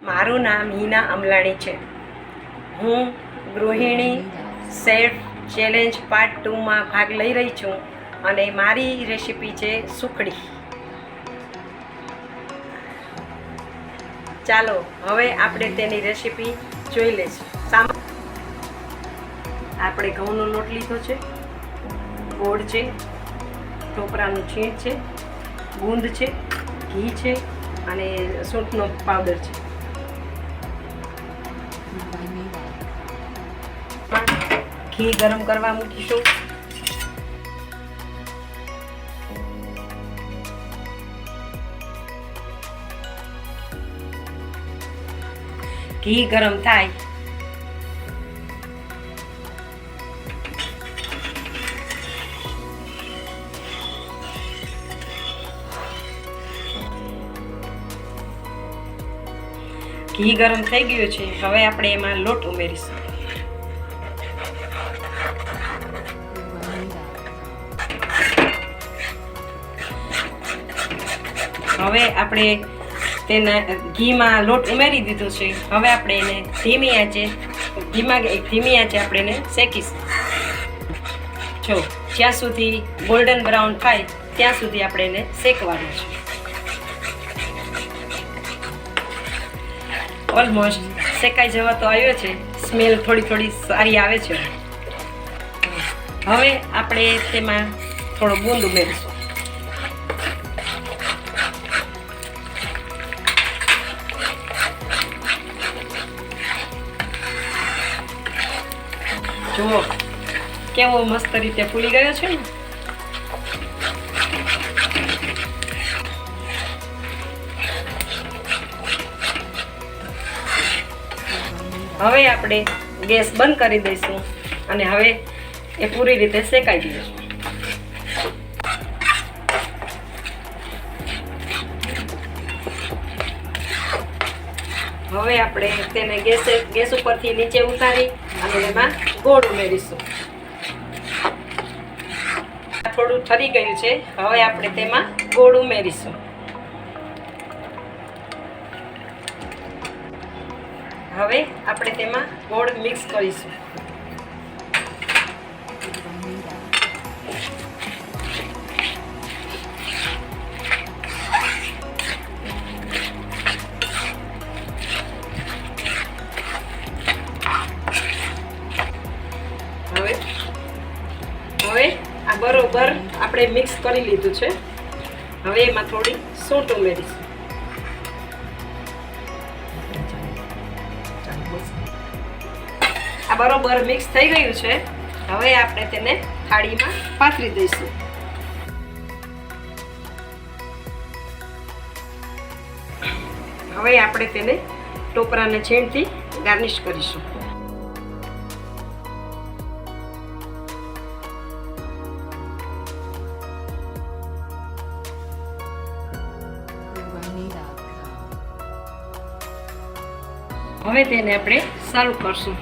મારું નામ હીના અમલાણી છે। હું ગૃહિણી શેફ ચેલેન્જ પાર્ટ 2માં ભાગ લઈ રહી છું અને મારી રેસીપી છે સુખડી। ચાલો હવે આપણે તેની રેસીપી જોઈ લઈશું। આપણે ઘઉંનો લોટ લીધો છે, ગોળ છે, ટોપરાનું છીણ છે, ગુંદ છે, ઘી છે અને સૂંઠનો પાવડર છે। ઘી ગરમ કરવા મૂકીશું। ઘી ગરમ થાય ઘી ગરમ થઈ ગયું છે। હવે આપણે એમાં લોટ ઉમેરીશું। હવે આપણે તેના ઘીમાં લોટ ઉમેરી દીધો છે। હવે આપણે એને ધીમી આંચે આપણે એને શેકીશું। જો જ્યાં સુધી ગોલ્ડન બ્રાઉન થાય ત્યાં સુધી આપણે એને શેકવાનું છે। ઓલમોસ્ટ શેકાઈ જવા તો આવ્યો છે, સ્મેલ થોડી સારી આવે છે। હવે આપણે તેમાં થોડો ગુંદ ઉમેરીશું। જુઓ કેવો મસ્ત રીતે ફૂલી ગયો છે ને। હવે આપણે ગેસ બંધ કરી દઈશું અને હવે એ પૂરી રીતે શેકાઈ દઈશું। હવે આપણે તેને ગેસ ઉપરથી નીચે ઉતારી અને એમાં ગોળ ઉમેરીશું। થોડું ઠરી ગયું છે, હવે આપણે તેમાં ગોળ ઉમેરીશું। હવે આપણે તેમાં ગોળ મિક્સ કરીશું। હવે આ બરોબર આપણે મિક્સ કરી લીધું છે। હવે એમાં થોડી સૂંઠ ઉમેરીશું। આ બરોબર મિક્સ થઈ ગયું છે। હવે આપણે તેને થાળીમાં પાથરી દઈશું। હવે આપણે તેને ટોપરાના છીણથી ગાર્નિશ કરીશું। હવે તેને આપણે સર્વ કરશું।